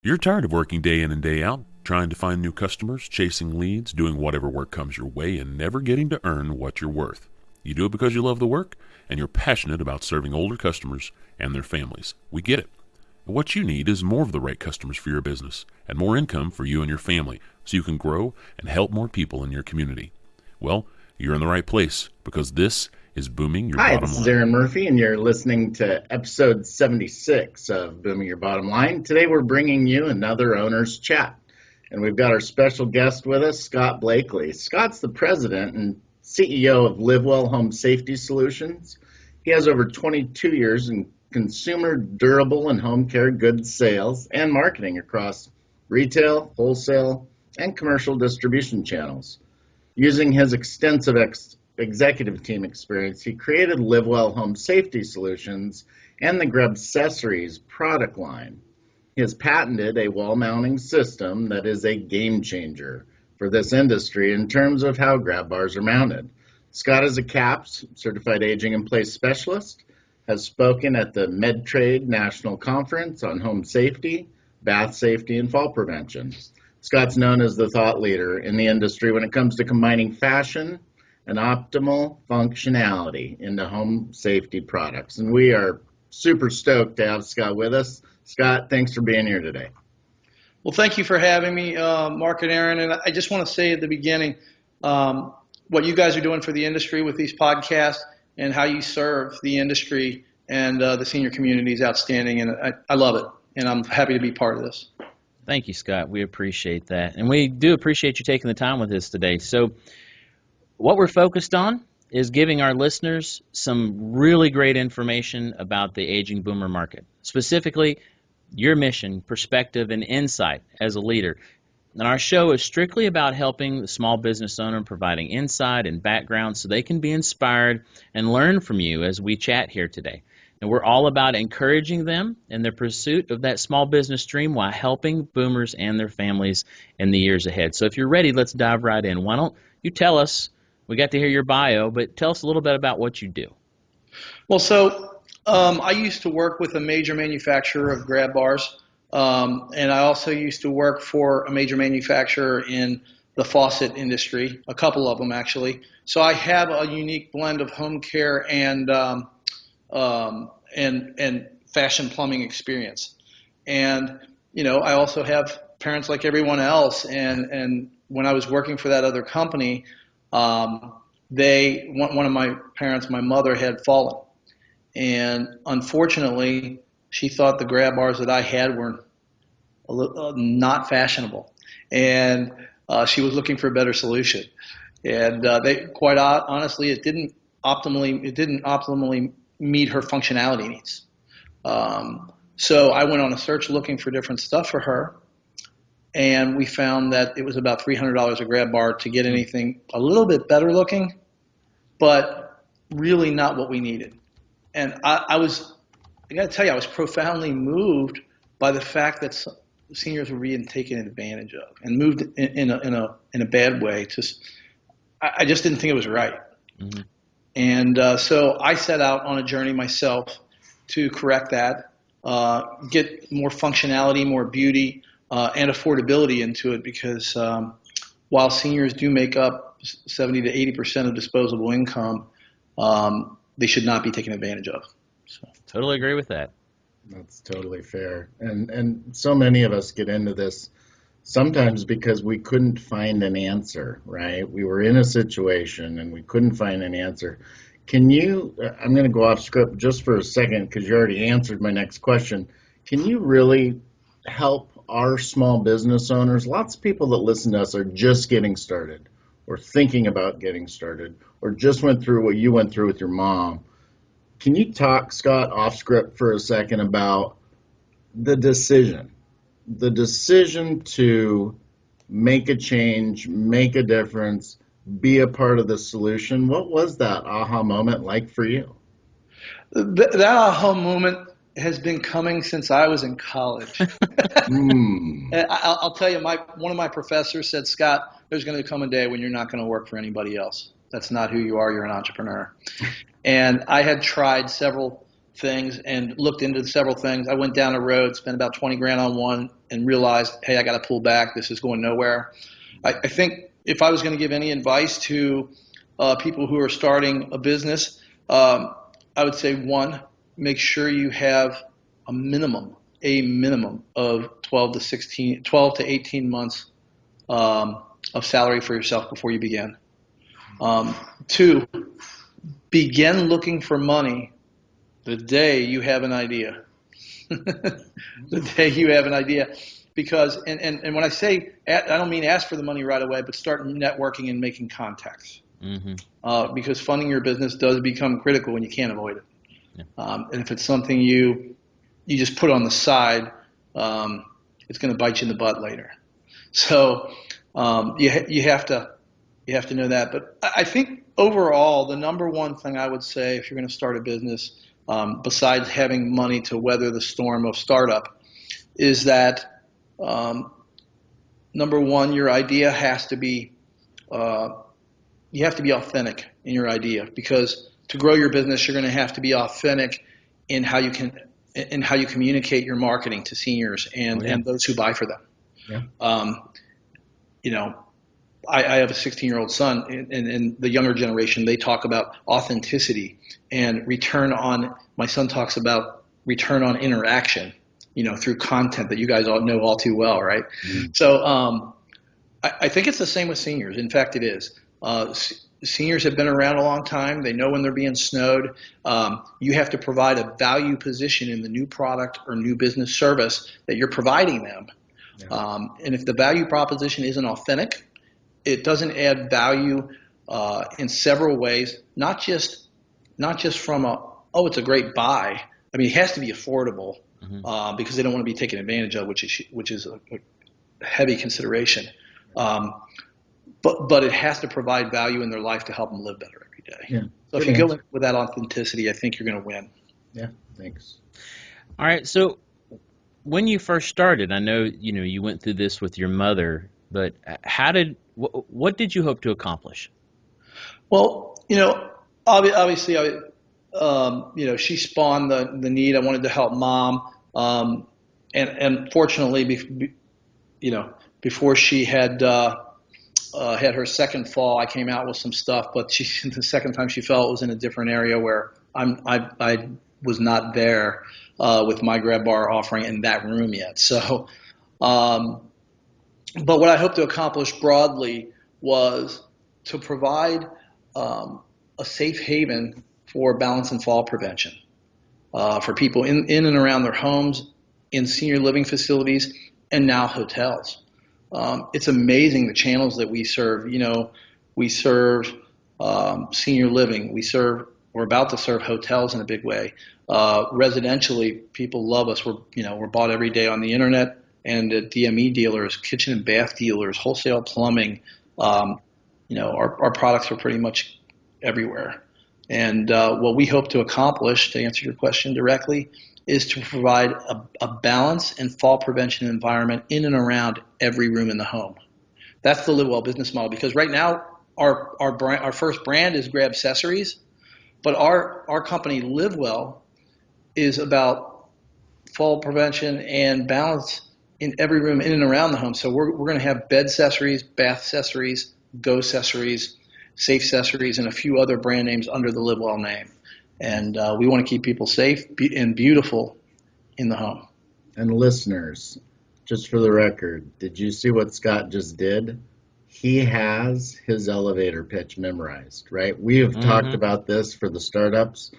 You're tired of working day in and day out, trying to find new customers, chasing leads, doing whatever work comes your way, and never getting to earn what you're worth. You do it because you love the work, and you're passionate about serving older customers and their families. We get it. What you need is more of the right customers for your business, and more income for you and your family, so you can grow and help more people in your community. Well, you're in the right place, because this is Booming Your Hi, Bottom this Line. is Aaron Murphy, and you're listening to episode 76 of Booming Your Bottom Line. Today we're bringing you another owner's chat, and we've got our special guest with us, Scott Blakley. Scott's the president and CEO of Livewell Home Safety Solutions. He has over 22 years in consumer durable and home care goods sales and marketing across retail, wholesale, and commercial distribution channels. Using his extensive executive team experience, he created Livewell Home Safety Solutions and the Grabcessories product line. He has patented a wall mounting system that is a game changer for this industry in terms of how grab bars are mounted. Scott is a CAPS, Certified Aging in Place Specialist, has spoken at the MedTrade National Conference on home safety, bath safety, and fall prevention. Scott's known as the thought leader in the industry when it comes to combining fashion and optimal functionality into home safety products. And we are super stoked to have Scott with us. Scott, thanks for being here today. Well, thank you for having me, Mark and Aaron. And I just want to say at the beginning, what you guys are doing for the industry with these podcasts and how you serve the industry and the senior community is outstanding. And I love it. And I'm happy to be part of this. Thank you, Scott. We appreciate that. And we do appreciate you taking the time with us today. So what we're focused on is giving our listeners some really great information about the aging boomer market, specifically your mission, perspective, and insight as a leader. And our show is strictly about helping the small business owner, providing insight and background so they can be inspired and learn from you as we chat here today. And we're all about encouraging them in their pursuit of that small business dream while helping boomers and their families in the years ahead. So if you're ready, let's dive right in. Why don't you tell us, we got to hear your bio, but tell us a little bit about what you do. Well, so I used to work with a major manufacturer of grab bars, and I also used to work for a major manufacturer in the faucet industry, a couple of them actually. So I have a unique blend of home care and fashion plumbing experience. And, you know, I also have parents like everyone else. And when I was working for that other company, one of my parents, my mother, had fallen. And unfortunately, she thought the grab bars that I had were not fashionable. And she was looking for a better solution. And quite honestly, it didn't optimally meet her functionality needs. So I went on a search looking for different stuff for her, and we found that it was about $300 a grab bar to get anything a little bit better looking, but really not what we needed. And I got to tell you, I was profoundly moved by the fact that seniors were being taken advantage of and moved in a bad way. I just didn't think it was right. Mm-hmm. And so I set out on a journey myself to correct that, get more functionality, more beauty, and affordability into it, because while seniors do make up 70 to 80% of disposable income, they should not be taken advantage of. So. Totally agree with that. That's totally fair. And so many of us get into this sometimes because we couldn't find an answer, right? We were in a situation and we couldn't find an answer. I'm going to go off script just for a second because you already answered my next question. Can you really help our small business owners? Lots of people that listen to us are just getting started or thinking about getting started or just went through what you went through with your mom. Can you talk, Scott, off script for a second about the decision to make a change, make a difference, be a part of the solution? What was that aha moment like for you? That aha moment has been coming since I was in college. I'll tell you, one of my professors said, Scott, there's going to come a day when you're not going to work for anybody else. That's not who you are. You're an entrepreneur. And I had tried several things and looked into several things. I went down a road, spent about 20 grand on one, and realized, hey, I got to pull back. This is going nowhere. I think if I was going to give any advice to people who are starting a business, I would say, one, make sure you have a minimum of 12 to 18 months of salary for yourself before you begin. Two, begin looking for money the day you have an idea. The day you have an idea. Because, and when I say, I don't mean ask for the money right away, but start networking and making contacts. Mm-hmm. Because funding your business does become critical and you can't avoid it. Yeah. And if it's something you just put on the side, it's going to bite you in the butt later. So you have to know that. But I think overall, the number one thing I would say if you're going to start a business, besides having money to weather the storm of startup, is that number one, your idea has to be you have to be authentic in your idea, because to grow your business, you're going to have to be authentic in how you communicate your marketing to seniors and those who buy for them. Yeah. I have a 16-year-old son, and the younger generation, they talk about authenticity and my son talks about return on interaction, through content that you guys all know all too well, right? Mm-hmm. So I think it's the same with seniors. In fact, it is. Seniors have been around a long time. They know when they're being snowed. You have to provide a value position in the new product or new business service that you're providing them. Yeah. And if the value proposition isn't authentic, it doesn't add value in several ways, not just from it's a great buy. I mean, it has to be affordable. Mm-hmm. Because they don't want to be taken advantage of, which is a heavy consideration. But it has to provide value in their life to help them live better every day. Yeah. So if you go in with that authenticity, I think you're going to win. Yeah, thanks. All right. So when you first started, I know you went through this with your mother, but what did you hope to accomplish? Well, obviously, she spawned the need. I wanted to help Mom, and fortunately, before she had her second fall, I came out with some stuff. But the second time she fell, it was in a different area where I was not there with my Grab bar offering in that room yet. So, but what I hope to accomplish broadly was to provide a safe haven for balance and fall prevention for people in and around their homes, in senior living facilities, and now hotels. It's amazing the channels that we serve. We serve senior living. We're about to serve hotels in a big way. Residentially, people love us. We're bought every day on the internet and at DME dealers, kitchen and bath dealers, wholesale plumbing. Our products are pretty much everywhere. And what we hope to accomplish, to answer your question directly, is to provide a balance and fall prevention environment in and around every room in the home. That's the Livewell business model, because right now our first brand is Grabcessories, but our company Livewell is about fall prevention and balance in every room in and around the home. So we're going to have bed accessories, bath accessories, go accessories, safe accessories, and a few other brand names under the Livewell name. And we want to keep people safe and beautiful in the home. And listeners, just for the record, did you see what Scott just did? He has his elevator pitch memorized, right? We have talked about this for the startups.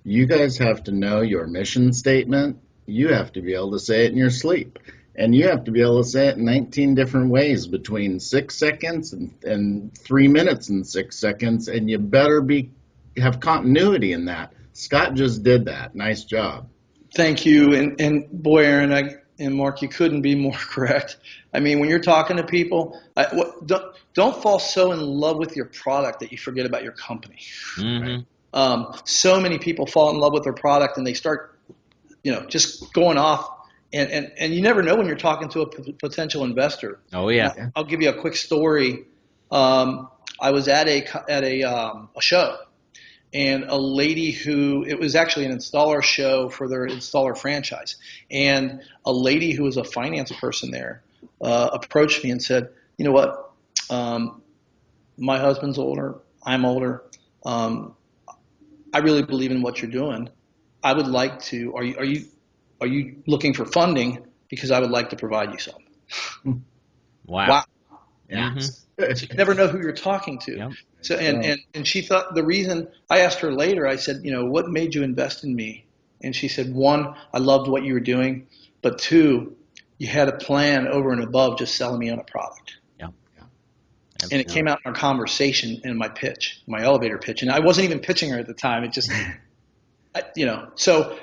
You guys have to know your mission statement. You have to be able to say it in your sleep. And you have to be able to say it in 19 different ways between 6 seconds and 3 minutes and 6 seconds. And you better have continuity in that. Scott just did that. Nice job. Thank you. And boy, Aaron and Mark, you couldn't be more correct. I mean, when you're talking to people, don't fall so in love with your product that you forget about your company. Mm-hmm. Right? So many people fall in love with their product and they start, just going off. And you never know when you're talking to a potential investor. Oh yeah. I'll give you a quick story. I was at a show, and a lady it was actually an installer show for their installer franchise. And a lady who was a finance person there approached me and said, you know what, my husband's older, I'm older. I really believe in what you're doing. I would like to, are you looking for funding? Because I would like to provide you some. Wow. Yes. So you never know who you're talking to. Yep. So and she thought the reason I asked her later, I said, what made you invest in me? And she said, one, I loved what you were doing, but two, you had a plan over and above just selling me on a product. Yep. And it came out in our conversation in my pitch, my elevator pitch, and I wasn't even pitching her at the time. It just, So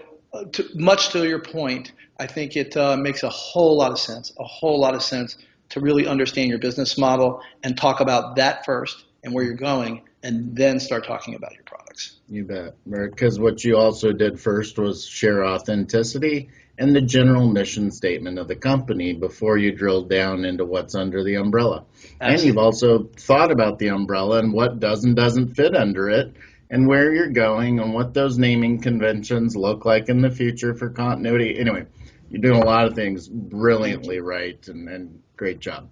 much to your point, I think it makes a whole lot of sense to really understand your business model and talk about that first and where you're going, and then start talking about your products. You bet. Because what you also did first was share authenticity and the general mission statement of the company before you drilled down into what's under the umbrella. Absolutely. And you've also thought about the umbrella and what does and doesn't fit under it, and where you're going and what those naming conventions look like in the future for continuity. Anyway, you're doing a lot of things brilliantly right, and great job.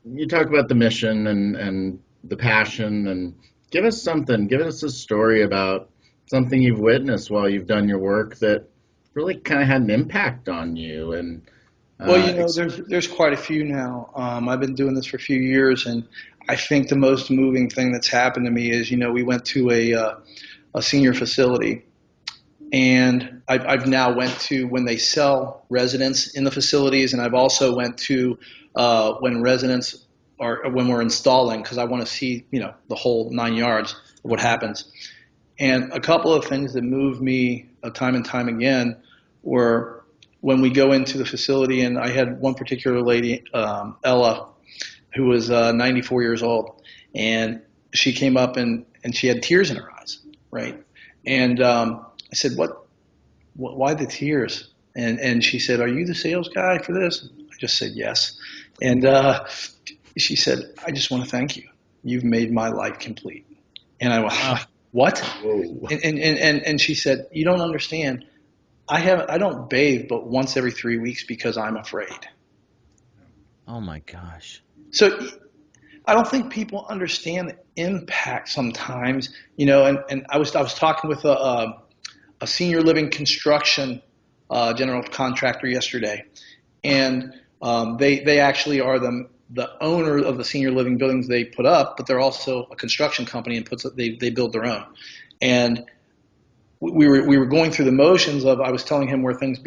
You talk about the mission and the passion, and give us a story about something you've witnessed while you've done your work that really kind of had an impact on you. And well, there's quite a few now. I've been doing this for a few years, and I think the most moving thing that's happened to me is, we went to a senior facility, and I've now went to when they sell residents in the facilities, and I've also went to when residents when we're installing, because I want to see, the whole 9 yards of what happens. And a couple of things that moved me time and time again were when we go into the facility, and I had one particular lady, Ella, who was 94 years old, and she came up and she had tears in her eyes, right? And I said, why the tears? And she said, are you the sales guy for this? I just said yes. And she said, I just want to thank you. You've made my life complete. And I went, what? Whoa. And she said, you don't understand. I don't bathe but once every 3 weeks because I'm afraid. Oh my gosh. So I don't think people understand the impact sometimes, and I was talking with a senior living construction general contractor yesterday, and they actually are the owner of the senior living buildings they put up, but they're also a construction company and they build their own. And we were going through the motions of, I was telling him where things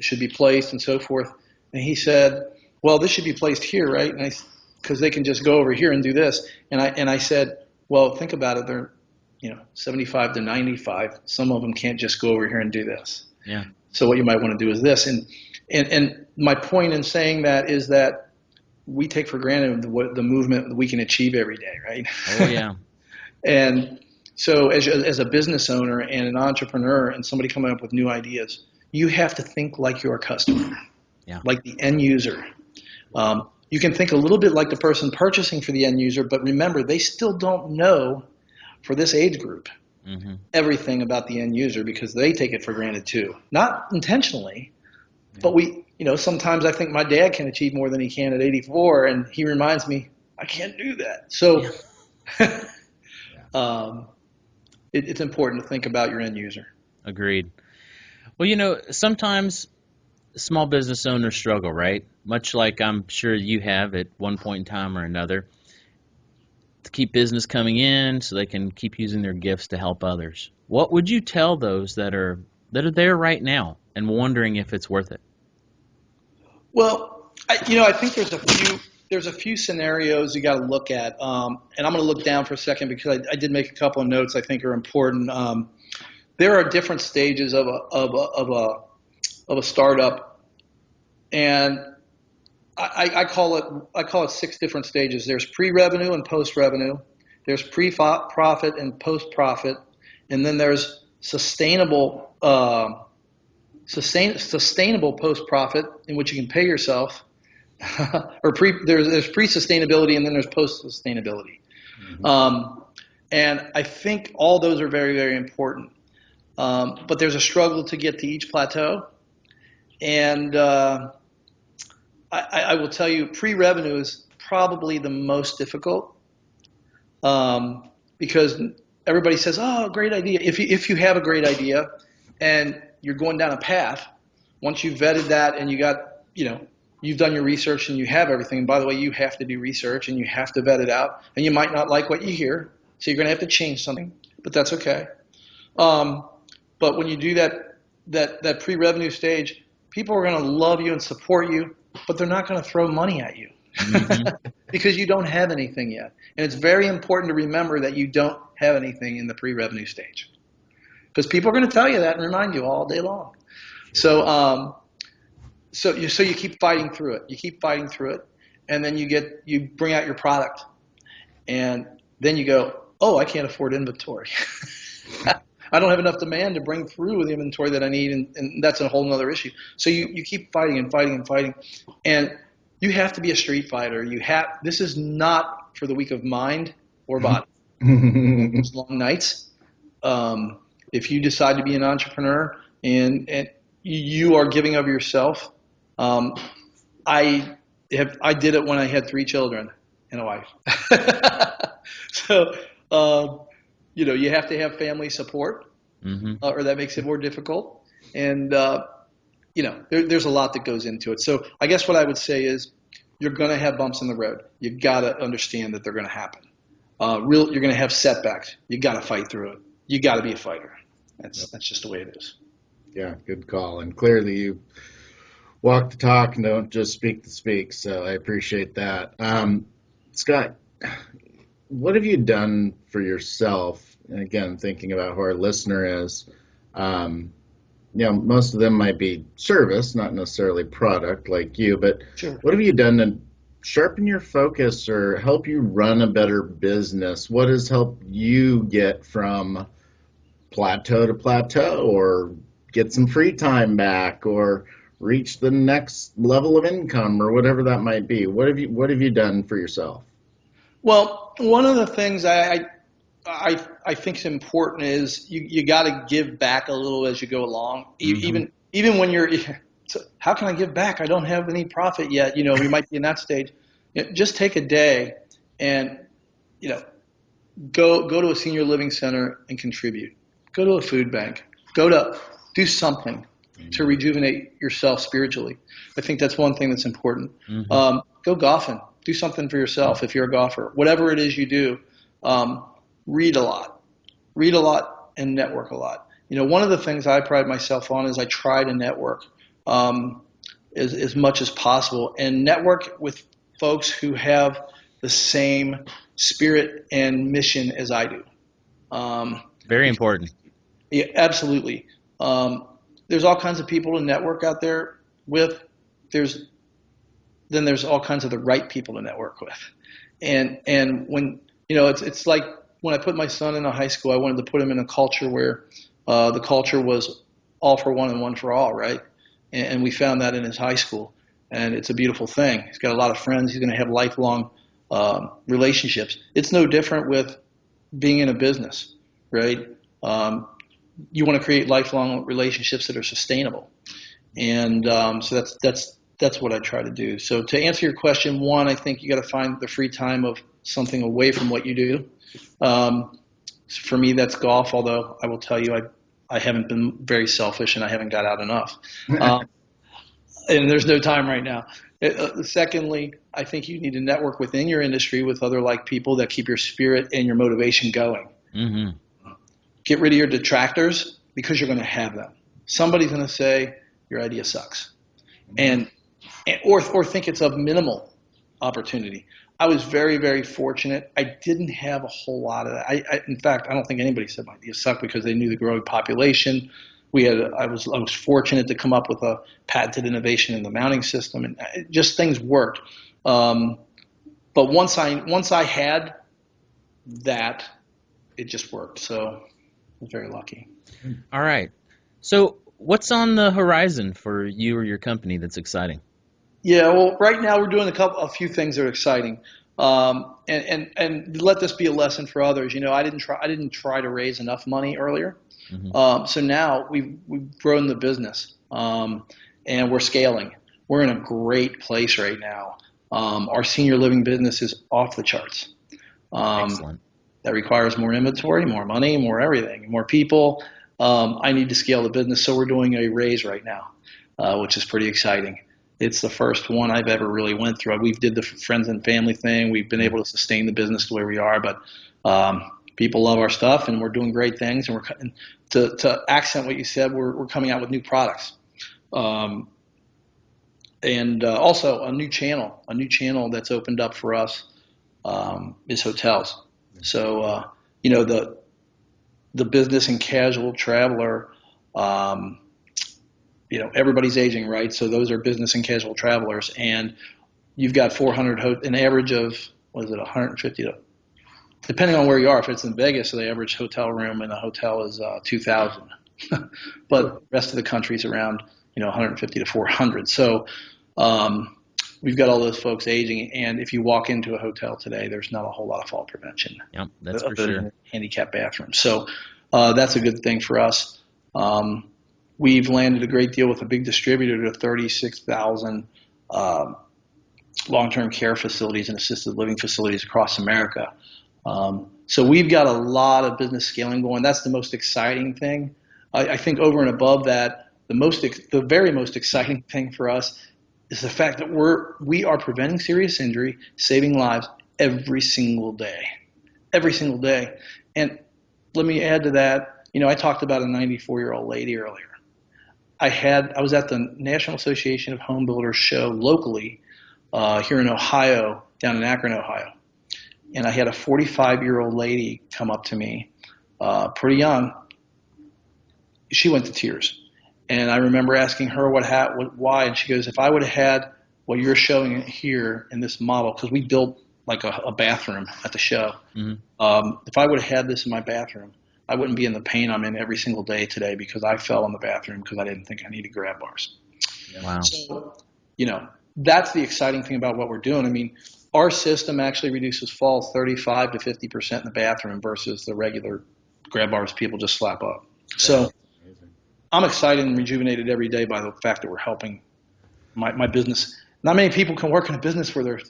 should be placed and so forth, and he said, well, this should be placed here, right? And because they can just go over here and do this. And I said, well, think about it. They're 75 to 95. Some of them can't just go over here and do this. Yeah. So what you might want to do is this. And my point in saying that is that we take for granted the movement that we can achieve every day, right? Oh yeah. And so as a business owner and an entrepreneur and somebody coming up with new ideas, you have to think like your customer, like the end user. You can think a little bit like the person purchasing for the end user, but remember, they still don't know, for this age group, everything about the end user because they take it for granted too. Not intentionally, but sometimes I think my dad can achieve more than he can at 84, and he reminds me, I can't do that. So it's important to think about your end user. Agreed. Well, sometimes small business owners struggle, right? Much like I'm sure you have at one point in time or another, to keep business coming in so they can keep using their gifts to help others. What would you tell those that are there right now and wondering if it's worth it? Well, I think there's a few scenarios you got to look at, and I'm going to look down for a second because I did make a couple of notes I think are important. There are different stages of a startup, and I call it 6 different stages. There's pre-revenue and post-revenue. There's pre-profit and post-profit, and then there's sustainable post-profit in which you can pay yourself, or there's pre-sustainability and then there's post-sustainability. And I think all those are very, very important. But there's a struggle to get to each plateau. And I will tell you, pre-revenue is probably the most difficult, because everybody says, "Oh, great idea." If you have a great idea and you're going down a path, once you've vetted that and you've done your research and you have everything. And by the way, you have to do research and you have to vet it out, and you might not like what you hear, so you're going to have to change something, but that's okay. But when you do that pre-revenue stage, people are going to love you and support you, but they're not going to throw money at you because you don't have anything yet. And it's very important to remember that you don't have anything in the pre-revenue stage, because people are going to tell you that and remind you all day long. So you keep fighting through it. You keep fighting through it, and then you bring out your product, and then you go, "Oh, I can't afford inventory." I don't have enough demand to bring through the inventory that I need, and that's a whole other issue. So you keep fighting and fighting and fighting, and you have to be a street fighter. This is not for the weak of mind or body. It's long nights. If you decide to be an entrepreneur and you are giving of yourself, I did it when I had 3 children and a wife. So. You have to have family support, or that makes it more difficult. And, there's a lot that goes into it. So I guess what I would say is you're going to have bumps in the road. You got to understand that they're going to happen. You're going to have setbacks. You got to fight through it. You got to be a fighter. That's just the way it is. Yeah, good call. And clearly you walk the talk and don't just speak the speak. So I appreciate that. Scott, what have you done for yourself? And again, thinking about who our listener is, most of them might be service, not necessarily product like you, but Sure. What have you done to sharpen your focus or help you run a better business? What has helped you get from plateau to plateau, or get some free time back, or reach the next level of income, or whatever that might be? What have you done for yourself? Well, one of the things I think is important is you got to give back a little as you go along. Even when you're, so how can I give back? I don't have any profit yet. We might be in that stage. Just take a day and go to a senior living center and contribute. Go to a food bank. Do something to rejuvenate yourself spiritually. I think that's one thing that's important. Go golfing. Do something for yourself if you're a golfer. Whatever it is you do, read a lot. Read a lot and network a lot. One of the things I pride myself on is I try to network as much as possible, and network with folks who have the same spirit and mission as I do. Very important. Yeah, absolutely. There's all kinds of people to network out there with. Then there's all kinds of the right people to network with. And when, it's like when I put my son in a high school, I wanted to put him in a culture where the culture was all for one and one for all, right? And we found that in his high school. And it's a beautiful thing. He's got a lot of friends. He's going to have lifelong relationships. It's no different with being in a business, right? You want to create lifelong relationships that are sustainable. And so that's what I try to do. So to answer your question, one, I think you got to find the free time of something away from what you do. For me, that's golf, although I will tell you I haven't been very selfish and I haven't got out enough. And there's no time right now. Secondly, I think you need to network within your industry with other like people that keep your spirit and your motivation going. Get rid of your detractors, because you're going to have them. Somebody's going to say your idea sucks. Or think it's of minimal opportunity. I was very, very fortunate. I didn't have a whole lot of that. In fact, I don't think anybody said my idea sucked, because they knew the growing population. I was fortunate to come up with a patented innovation in the mounting system, and just things worked. But once I had that, it just worked. So I was very lucky. All right. So what's on the horizon for you or your company that's exciting? Yeah, well, right now we're doing a few things that are exciting. And let this be a lesson for others. I didn't try to raise enough money earlier. So now we've grown the business, and we're scaling. We're in a great place right now. Our senior living business is off the charts. Excellent. That requires more inventory, more money, more everything, more people. I need to scale the business, so we're doing a raise right now, which is pretty exciting. It's the first one I've ever really went through. We did the friends and family thing. We've been able to sustain the business the way we are, but people love our stuff, and we're doing great things. And to accent what you said, we're coming out with new products, and also a new channel that's opened up for us is hotels. So the business and casual traveler. Everybody's aging, right? So those are business and casual travelers, and you've got 400, an average of, 150 to, depending on where you are. If it's in Vegas, the average hotel room in a hotel is 2,000, but the rest of the country's around 150 to 400. So we've got all those folks aging, and if you walk into a hotel today, there's not a whole lot of fall prevention. Yep, that's for sure. Handicap bathrooms. So that's a good thing for us. We've landed a great deal with a big distributor to 36,000 long-term care facilities and assisted living facilities across America. So we've got a lot of business scaling going. That's the most exciting thing. I think over and above that, the very most exciting thing for us is the fact that we are preventing serious injury, saving lives every single day. Every single day. And let me add to that, I talked about a 94-year-old lady earlier. I was at the National Association of Home Builders show locally here in Ohio, down in Akron, Ohio. And I had a 45-year-old lady come up to me, pretty young. She went to tears. And I remember asking her why, and she goes, if I would have had what you're showing here in this model, because we built like a bathroom at the show. If I would have had this in my bathroom, I wouldn't be in the pain I'm in every single day today because I fell in the bathroom because I didn't think I needed grab bars. Wow. So, that's the exciting thing about what we're doing. I mean, our system actually reduces falls 35 to 50% in the bathroom versus the regular grab bars people just slap up. So I'm excited and rejuvenated every day by the fact that we're helping my business. Not many people can work in a business where they're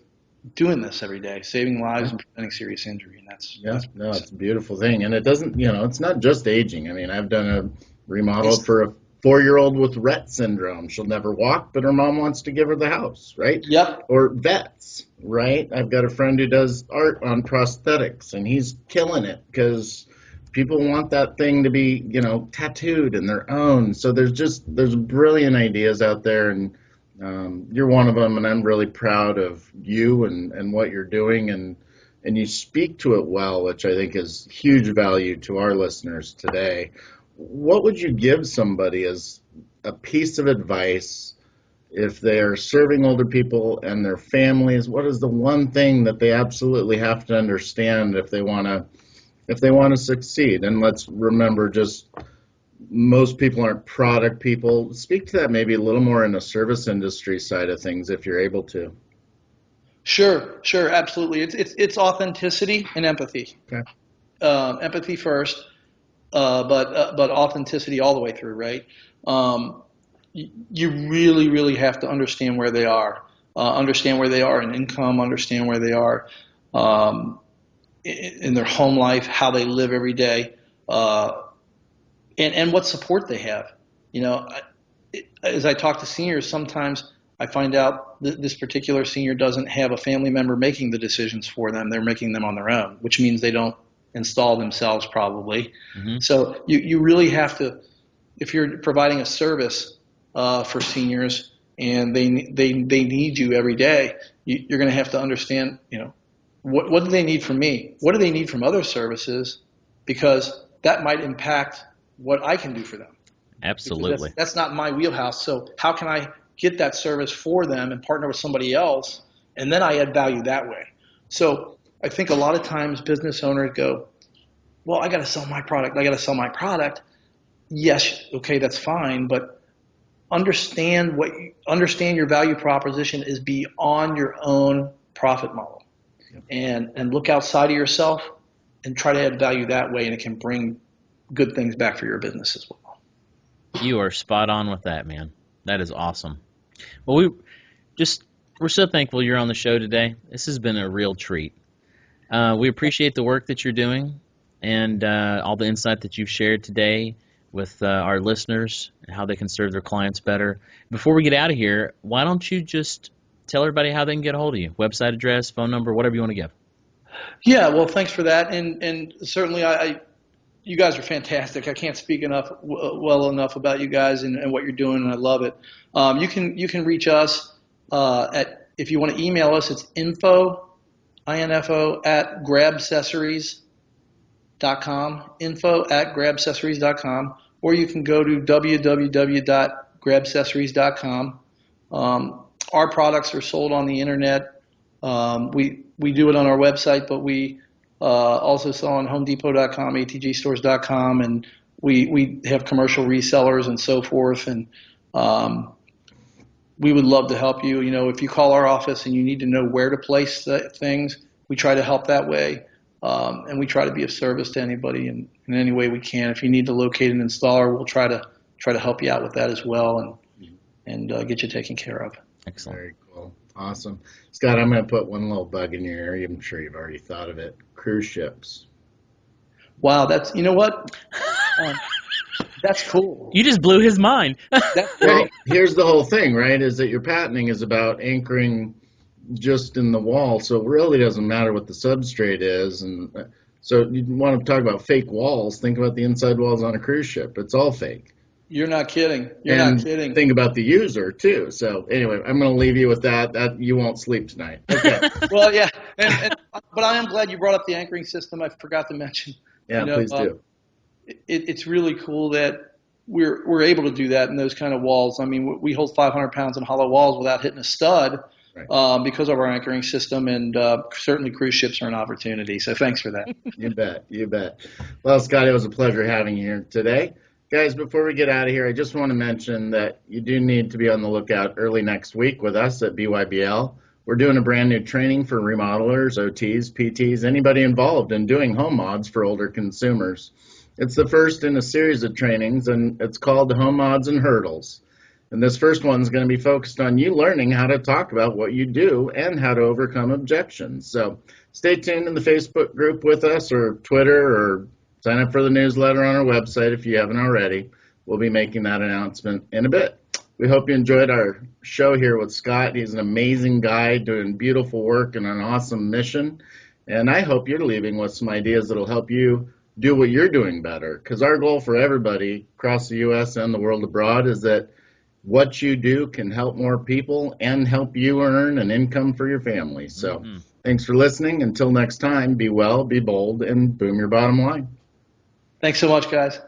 doing this every day, saving lives and preventing serious injury. And it's a beautiful thing. And it doesn't, it's not just aging. I mean, I've done a remodel for a 4-year-old with Rett syndrome. She'll never walk, but her mom wants to give her the house, right? Yep. Or vets, right? I've got a friend who does art on prosthetics, and he's killing it because people want that thing to be, tattooed and their own. So there's brilliant ideas out there, and you're one of them, and I'm really proud of you and what you're doing, and you speak to it well, which I think is huge value to our listeners today. What would you give somebody as a piece of advice if they are serving older people and their families? What is the one thing that they absolutely have to understand if they want to succeed? And let's remember, just most people aren't product people. Speak to that maybe a little more in the service industry side of things, if you're able to. Sure, absolutely. It's authenticity and empathy. Okay. Empathy first, but authenticity all the way through, right? You really, really have to understand where they are. Understand where they are in income. Understand where they are in their home life, how they live every day. And what support they have. As I talk to seniors, sometimes I find out this particular senior doesn't have a family member making the decisions for them. They're making them on their own, which means they don't install themselves probably. Mm-hmm. So you really have to, if you're providing a service for seniors and they need you every day, you're going to have to understand, what do they need from me? What do they need from other services? Because that might impact what I can do for them. Absolutely. That's not my wheelhouse. So how can I get that service for them and partner with somebody else? And then I add value that way. So I think a lot of times business owners go, well, I got to sell my product. Yes. Okay. That's fine. But understand your value proposition is beyond your own profit model. and look outside of yourself and try to add value that way, and it can bring good things back for your business as well. You are spot on with that, man. That is awesome. Well, we're so thankful you're on the show today. This has been a real treat. We appreciate the work that you're doing and all the insight that you've shared today with our listeners and how they can serve their clients better. Before we get out of here, why don't you just tell everybody how they can get a hold of you? Website address, phone number, whatever you want to give. Yeah, well, thanks for that, and certainly you guys are fantastic. I can't speak well enough about you guys and what you're doing, and I love it. You can reach us if you want to email us. It's info at grabcessories.com, info@grabcessories.com, or you can go to www.grabcessories.com. Our products are sold on the internet. We do it on our website, but we also sell on HomeDepot.com, ATGstores.com, and we have commercial resellers and so forth. And we would love to help you. You know, if you call our office and you need to know where to place things, we try to help that way. And we try to be of service to anybody in any way we can. If you need to locate an installer, we'll try to help you out with that as well and get you taken care of. Excellent. Very cool. Awesome. Scott, I'm going to put one little bug in your area. I'm sure you've already thought of it. Cruise ships. Wow, you know what? That's cool. You just blew his mind. Well, here's the whole thing, right, is that your patenting is about anchoring just in the wall, so it really doesn't matter what the substrate is. And so you want to talk about fake walls, think about the inside walls on a cruise ship. It's all fake. You're not kidding. Think about the user, too. So anyway, I'm going to leave you with that. You won't sleep tonight. Okay. Well, yeah, but I am glad you brought up the anchoring system. I forgot to mention. Yeah, please do. It's really cool that we're able to do that in those kind of walls. I mean, we hold 500 pounds in hollow walls without hitting a stud. Right. Because of our anchoring system, and certainly cruise ships are an opportunity. So thanks for that. You bet. Well, Scott, it was a pleasure having you here today. Guys, before we get out of here, I just want to mention that you do need to be on the lookout early next week with us at BYBL. We're doing a brand new training for remodelers, OTs, PTs, anybody involved in doing home mods for older consumers. It's the first in a series of trainings, and it's called Home Mods and Hurdles. And this first one is going to be focused on you learning how to talk about what you do and how to overcome objections. So stay tuned in the Facebook group with us, or Twitter, or sign up for the newsletter on our website if you haven't already. We'll be making that announcement in a bit. We hope you enjoyed our show here with Scott. He's an amazing guy doing beautiful work and an awesome mission. And I hope you're leaving with some ideas that will help you do what you're doing better. Because our goal for everybody across the U.S. and the world abroad is that what you do can help more people and help you earn an income for your family. So Thanks for listening. Until next time, be well, be bold, and boom your bottom line. Thanks so much, guys.